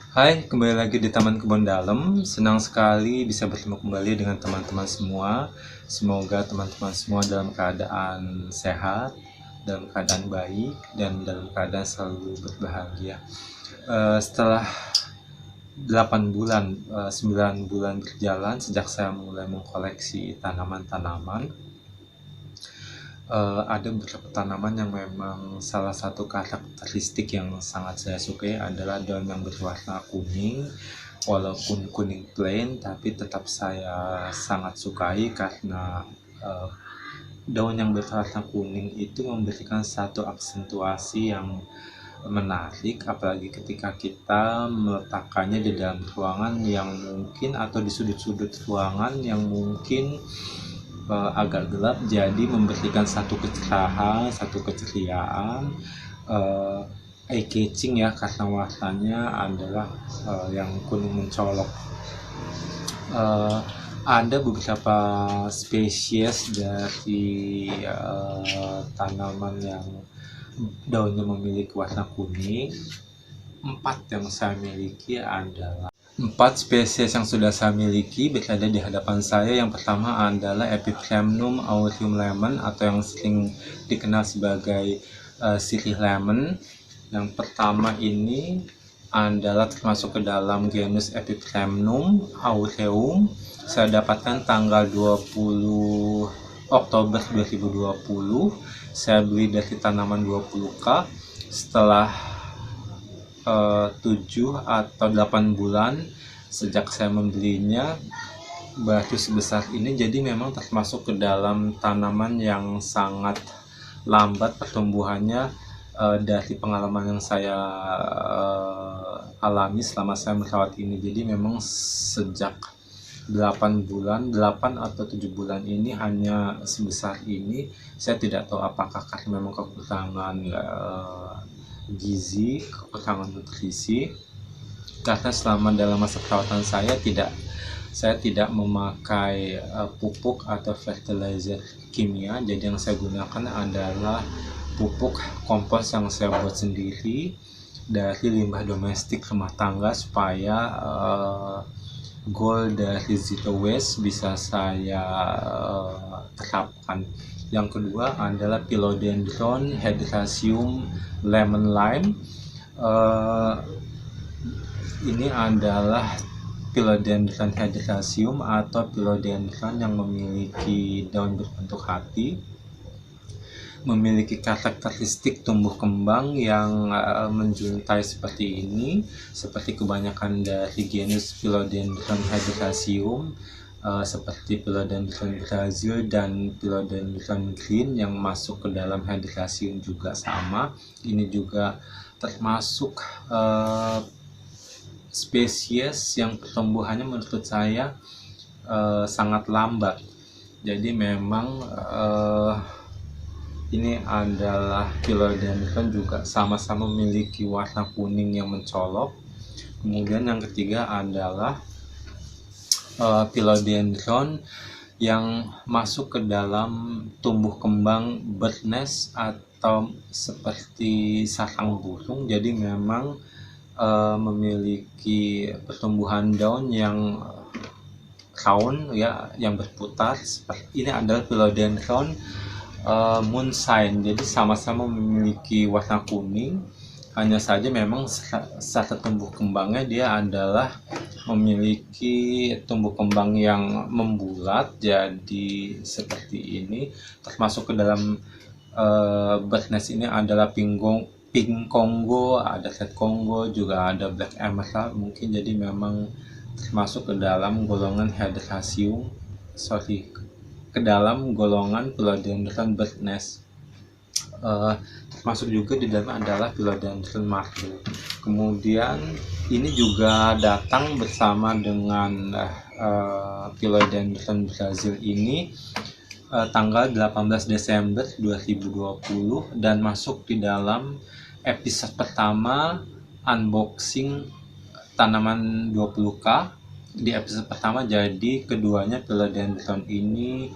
Hai, kembali lagi di Taman Kebun Dalem. Senang sekali bisa bertemu kembali dengan teman-teman semua. Semoga teman-teman semua dalam keadaan sehat, dalam keadaan baik, dan dalam keadaan selalu berbahagia. Setelah 8 bulan, 9 bulan berjalan sejak saya mulai mengkoleksi tanaman-tanaman, ada beberapa tanaman yang memang salah satu karakteristik yang sangat saya sukai adalah daun yang berwarna kuning, walaupun kuning plain, tapi tetap saya sangat sukai karena daun yang berwarna kuning itu memberikan satu aksentuasi yang menarik, apalagi ketika kita meletakkannya di dalam ruangan yang mungkin atau di sudut-sudut ruangan yang mungkin agak gelap, jadi memberikan satu kecerahan, satu keceriaan, eye catching ya, karena warnanya adalah yang kuning mencolok. Ada beberapa spesies dari tanaman yang daunnya memiliki warna kuning. 4 yang saya miliki adalah 4 spesies yang sudah saya miliki berada di hadapan saya. Yang pertama adalah Epipremnum aureum lemon atau yang sering dikenal sebagai sirih lemon. Yang pertama ini adalah termasuk ke dalam genus Epipremnum aureum. Saya dapatkan tanggal 20 Oktober 2020. Saya beli dari tanaman 20K. Setelah 7 atau 8 bulan sejak saya membelinya baru sebesar ini, jadi memang termasuk ke dalam tanaman yang sangat lambat pertumbuhannya dari pengalaman yang saya alami selama saya merawat ini. Jadi memang sejak 8 atau 7 bulan ini hanya sebesar ini. Saya tidak tahu apakah karena memang kekurangan gizi, kekurangan nutrisi, karena selama dalam masa perawatan saya tidak memakai pupuk atau fertilizer kimia. Jadi yang saya gunakan adalah pupuk kompos yang saya buat sendiri dari limbah domestik rumah tangga, supaya goal dari zero waste bisa saya terapkan. Yang kedua adalah Philodendron Hedraceum lemon lime. Ini adalah Philodendron Hedraceum atau Philodendron yang memiliki daun berbentuk hati, memiliki karakteristik tumbuh kembang yang menjuntai seperti ini, seperti kebanyakan dari genus Philodendron Hedraceum, seperti Philodendron Brazil dan Philodendron green yang masuk ke dalam Hedraceum juga sama. Ini juga termasuk spesies yang pertumbuhannya menurut saya sangat lambat. Jadi memang ini adalah Philodendron juga sama-sama memiliki warna kuning yang mencolok. Kemudian yang ketiga adalah Philodendron yang masuk ke dalam tumbuh kembang bird nest atau seperti sarang burung. Jadi memang memiliki pertumbuhan daun yang round ya, yang berputar. Ini adalah Philodendron moonshine. Jadi sama-sama memiliki warna kuning, hanya saja memang saat tumbuh kembangnya dia adalah memiliki tumbuh kembang yang membulat, jadi seperti ini. Termasuk ke dalam bird nest ini adalah pink Congo, ada red Congo, juga ada black emerald mungkin. Jadi memang termasuk ke dalam golongan Hedraceum, ke dalam golongan Philodendron bird nest. Termasuk juga di dalam adalah Philodendron marble. Kemudian ini juga datang bersama dengan Philodendron Brazil ini tanggal 18 Desember 2020 dan masuk di dalam episode pertama unboxing tanaman 20K di episode pertama. Jadi keduanya, Philodendron ini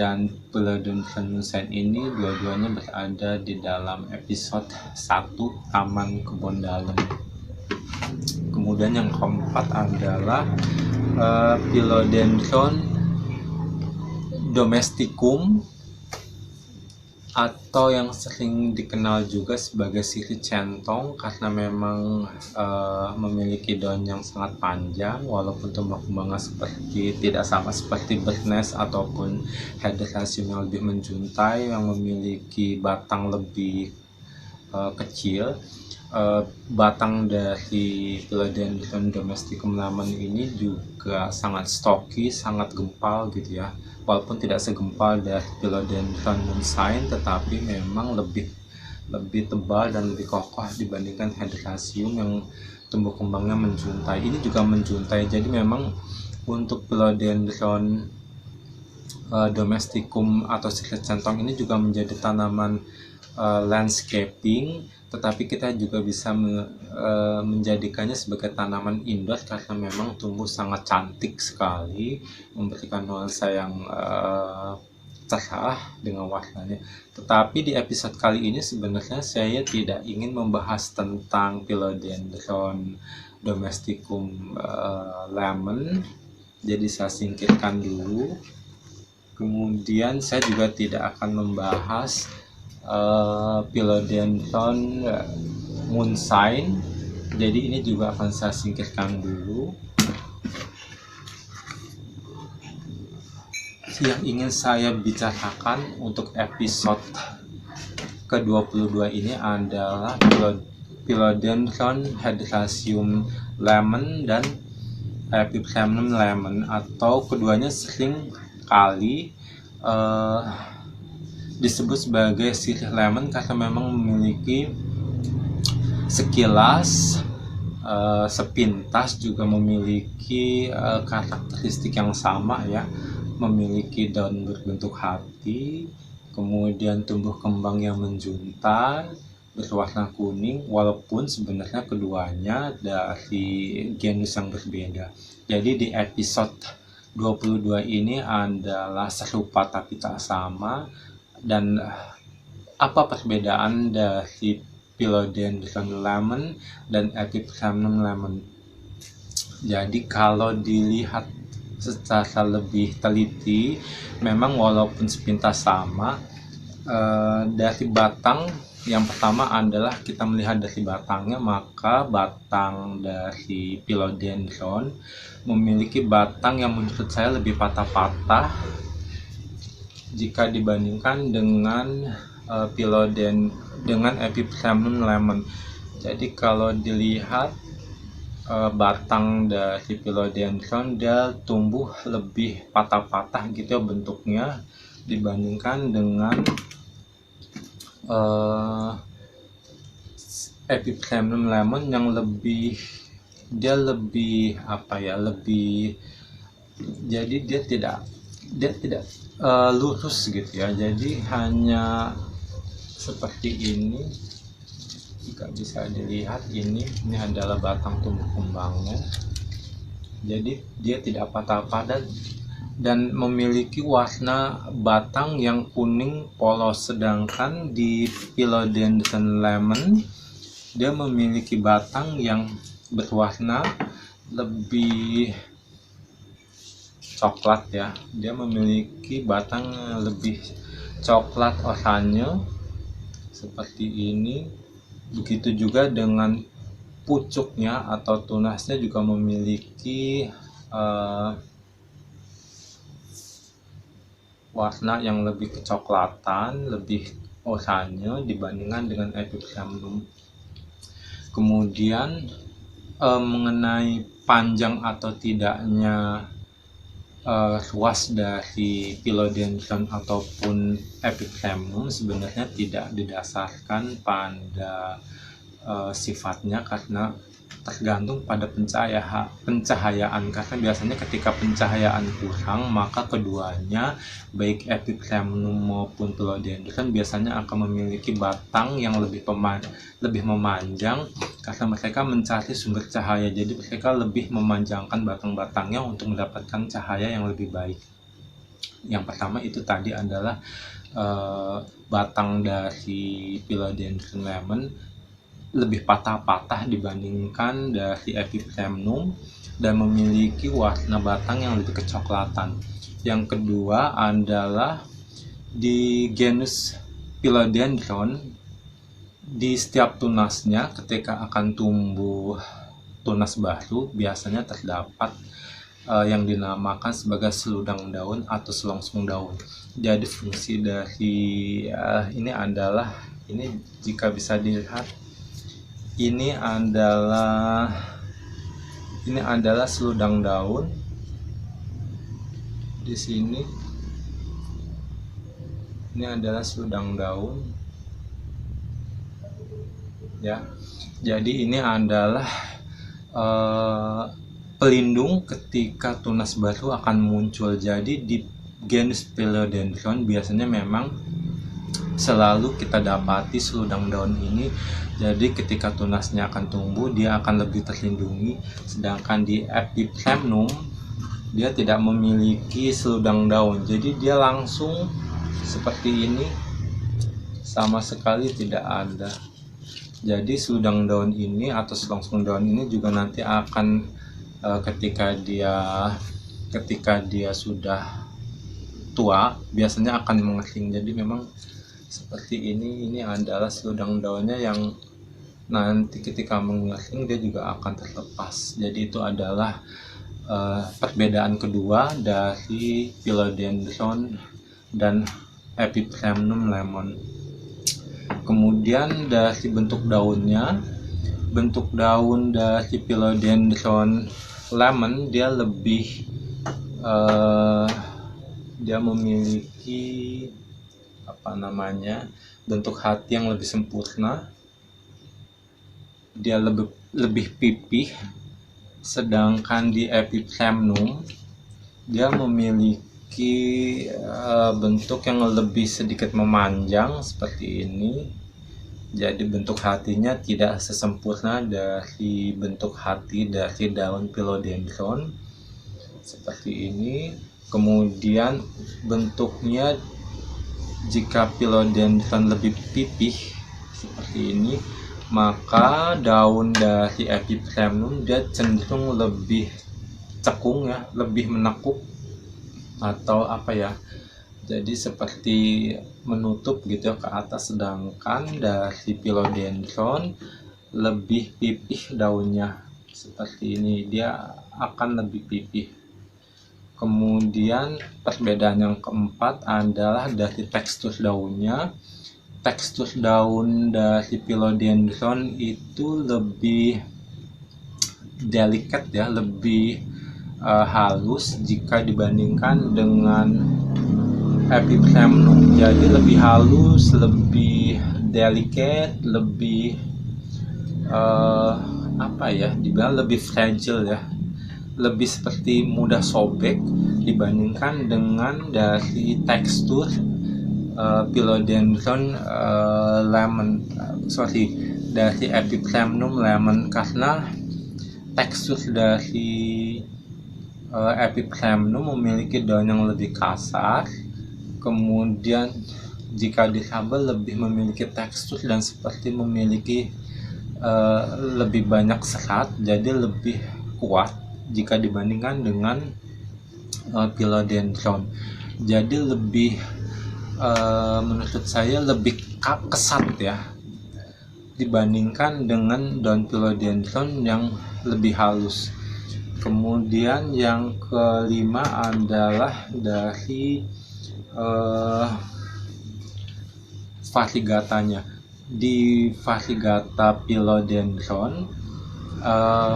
dan Philodendron moonshine ini, dua-duanya berada di dalam episode 1 Taman Kebun Dalem. Kemudian kemudian yang keempat adalah Philodendron domesticum, atau yang sering dikenal juga sebagai sirih centong, karena memang memiliki daun yang sangat panjang walaupun tumbuh kembangnya tidak sama seperti birdnest ataupun Hedychium yang lebih menjuntai yang memiliki batang lebih kecil. Batang dari Philodendron domesticum lemon ini juga sangat stocky, sangat gempal gitu ya. Walaupun tidak segempal dari Philodendron moonshine, tetapi memang lebih tebal dan lebih kokoh dibandingkan Hedychium yang tumbuh kembangnya menjuntai. Ini juga menjuntai, jadi memang untuk Philodendron domesticum atau sirih centong ini juga menjadi tanaman landscaping, tetapi kita juga bisa menjadikannya sebagai tanaman indoor karena memang tumbuh sangat cantik sekali, memberikan nuansa yang cerah dengan warnanya. Tetapi di episode kali ini sebenarnya saya tidak ingin membahas tentang Philodendron domesticum lemon, jadi saya singkirkan dulu. Kemudian saya juga tidak akan membahas Philodendron moonshine, jadi ini juga akan saya singkirkan dulu. Yang ingin saya bicarakan untuk episode ke-22 ini adalah Philodendron Hedychium lemon dan Epipremnum lemon, atau keduanya sering kali disebut sebagai sirih lemon karena memang memiliki sekilas sepintas juga memiliki karakteristik yang sama ya, memiliki daun berbentuk hati, kemudian tumbuh kembang yang menjuntai berwarna kuning, walaupun sebenarnya keduanya dari genus yang berbeda. Jadi di episode 22 ini adalah serupa tapi tak sama. Dan apa perbedaan dari Philodendron lemon dan Epipremnum lemon? Jadi kalau dilihat secara lebih teliti, memang walaupun sepintas sama, dari batang, yang pertama adalah kita melihat dari batangnya, maka batang dari Philodendron memiliki batang yang menurut saya lebih patah-patah jika dibandingkan dengan dengan Epipremnum lemon. Jadi kalau dilihat batang dari Philodendron, dia tumbuh lebih patah-patah gitu ya bentuknya dibandingkan dengan Epipremnum lemon yang lebih jadi dia tidak lurus gitu ya, jadi hanya seperti ini. Jika bisa dilihat, ini adalah batang tumbuh kembangnya, jadi dia tidak patah-patah dan memiliki warna batang yang kuning polos. Sedangkan di Philodendron lemon dia memiliki batang yang berwarna lebih coklat ya, dia memiliki batang lebih coklat oranye seperti ini. Begitu juga dengan pucuknya atau tunasnya juga memiliki warna yang lebih kecoklatan, lebih oranye dibandingkan dengan Epipremnum. Kemudian mengenai panjang atau tidaknya luas dari Philodendron ataupun Epipremnum sebenarnya tidak didasarkan pada sifatnya, karena tergantung pada pencahayaan, karena biasanya ketika pencahayaan kurang, maka keduanya baik Epipremnum maupun Philodendron biasanya akan memiliki batang yang lebih memanjang karena mereka mencari sumber cahaya. Jadi mereka lebih memanjangkan batang-batangnya untuk mendapatkan cahaya yang lebih baik. Yang pertama itu tadi adalah batang dari Philodendron lemon lebih patah-patah dibandingkan dari Epiphremnum dan memiliki warna batang yang lebih kecoklatan. Yang kedua adalah di genus Philodendron, di setiap tunasnya ketika akan tumbuh tunas baru biasanya terdapat yang dinamakan sebagai seludang daun atau selongsong daun. Jadi fungsi dari ini adalah, ini jika bisa dilihat, ini adalah seludang daun di sini. Ini adalah seludang daun ya. Jadi ini adalah pelindung ketika tunas baru akan muncul. Jadi di genus Philodendron biasanya memang selalu kita dapati seludang daun ini. Jadi ketika tunasnya akan tumbuh dia akan lebih terlindungi, sedangkan di Epiphremnum dia tidak memiliki seludang daun. Jadi dia langsung seperti ini, sama sekali tidak ada. Jadi seludang daun ini atau selongsong daun ini juga nanti akan ketika dia sudah tua biasanya akan mengering. Jadi memang seperti ini adalah seludang daunnya yang nanti ketika mengering dia juga akan terlepas. Jadi itu adalah perbedaan kedua dari Philodendron dan Epiphremnum lemon. Kemudian dari bentuk daunnya, bentuk daun dari Philodendron lemon dia lebih dia memiliki bentuk hati yang lebih sempurna, dia lebih pipih. Sedangkan di Epiphremnum dia memiliki bentuk yang lebih sedikit memanjang seperti ini. Jadi bentuk hatinya tidak sesempurna dari bentuk hati dari daun Philodendron seperti ini. Kemudian bentuknya, jika Philodendron lebih pipih seperti ini, maka daun dari Epiphremnum dia cenderung lebih cekung ya, lebih menekuk atau jadi seperti menutup gitu ya ke atas. Sedangkan dari Philodendron lebih pipih daunnya seperti ini, dia akan lebih pipih. Kemudian perbedaan yang keempat adalah dari tekstur daunnya. Tekstur daun dari Philodendron itu lebih delicate ya, lebih halus jika dibandingkan dengan Epiphremnum. Jadi lebih halus, lebih delicate, lebih dibilang lebih fragile ya, lebih seperti mudah sobek dibandingkan dengan dari tekstur Philodendron dari Epiphremnum lemon, karena tekstur dari Epiphremnum memiliki daun yang lebih kasar, kemudian jika disabel lebih memiliki tekstur dan seperti memiliki lebih banyak serat, jadi lebih kuat jika dibandingkan dengan Philodendron. Jadi lebih menurut saya lebih kesat ya dibandingkan dengan daun Philodendron yang lebih halus. Kemudian yang kelima adalah dari variegatanya. Di variegata Philodendron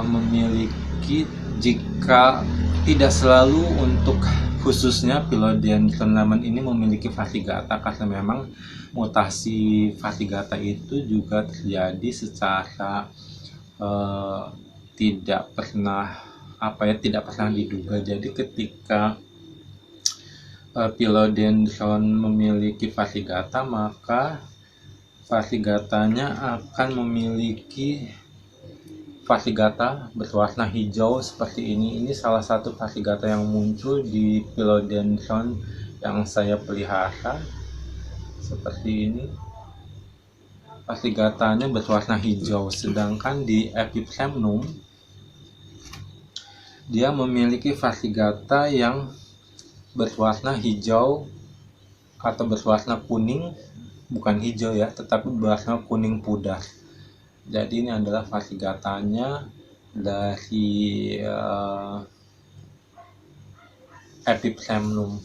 memiliki, jika tidak selalu untuk khususnya Philodendron lemon ini memiliki variegata, karena memang mutasi variegata itu juga terjadi secara tidak pernah diduga. Jadi ketika Philodendron memiliki variegata, maka variegatanya akan memiliki variegata berwarna hijau seperti ini. Ini salah satu variegata yang muncul di Philodendron yang saya pelihara seperti ini. Variegatanya berwarna hijau, sedangkan di Epiphremnum dia memiliki variegata yang berwarna hijau atau berwarna kuning, bukan hijau ya, tetapi berwarna kuning pudar. Jadi ini adalah variegatanya dari Epiphremnum.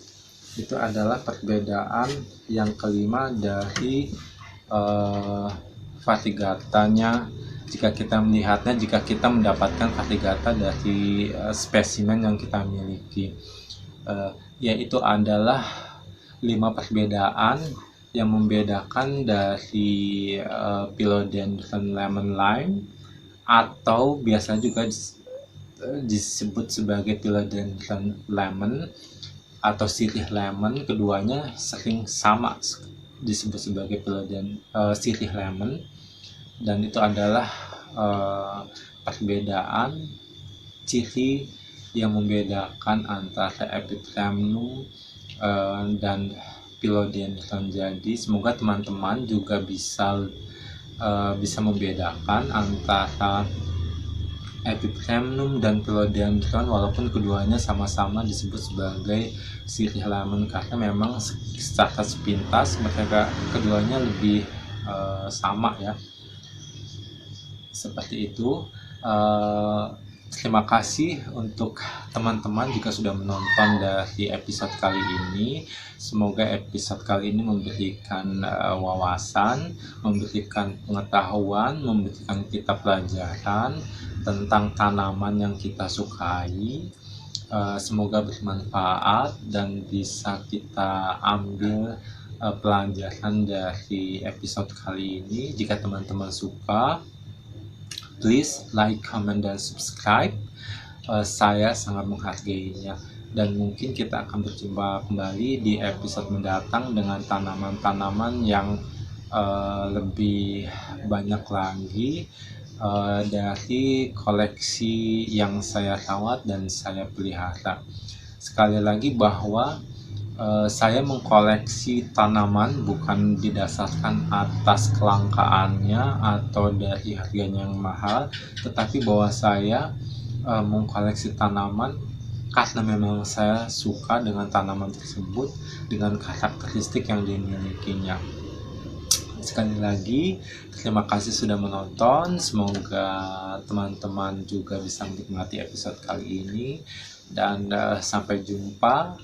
Itu adalah perbedaan yang kelima dari variegatanya. Jika kita melihatnya, jika kita mendapatkan variegata dari spesimen yang kita miliki, yaitu adalah 5 perbedaan yang membedakan dari Philodendron lemon lime, atau biasanya juga disebut sebagai Philodendron lemon atau sirih lemon. Keduanya sering sama disebut sebagai sirih lemon, dan itu adalah perbedaan ciri yang membedakan antara Epiphremnum dan Philodendron. Jadi semoga teman-teman juga bisa membedakan antara Epiphremnum dan Philodendron, walaupun keduanya sama-sama disebut sebagai sirih lemon, karena memang secara sepintas mereka keduanya lebih sama ya, seperti itu. Terima kasih untuk teman-teman jika sudah menonton dari episode kali ini. Semoga episode kali ini memberikan wawasan, memberikan pengetahuan, memberikan kita pelajaran tentang tanaman yang kita sukai. Semoga bermanfaat dan bisa kita ambil pelajaran dari episode kali ini. Jika teman-teman suka, please like, comment, dan subscribe. Saya sangat menghargainya. Dan mungkin kita akan berjumpa kembali di episode mendatang dengan tanaman-tanaman yang lebih banyak lagi dari koleksi yang saya rawat dan saya pelihara. Sekali lagi bahwa saya mengkoleksi tanaman bukan didasarkan atas kelangkaannya atau dari harganya yang mahal, tetapi bahwa saya mengkoleksi tanaman karena memang saya suka dengan tanaman tersebut, dengan karakteristik yang dimilikinya. Sekali lagi, terima kasih sudah menonton. Semoga teman-teman juga bisa menikmati episode kali ini, dan sampai jumpa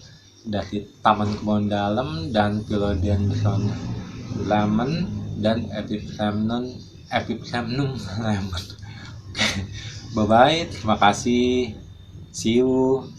dari Taman Kebun Dalam dan Philodendron lemon dan Epiphremnum lemon. Bye bye, terima kasih, see you.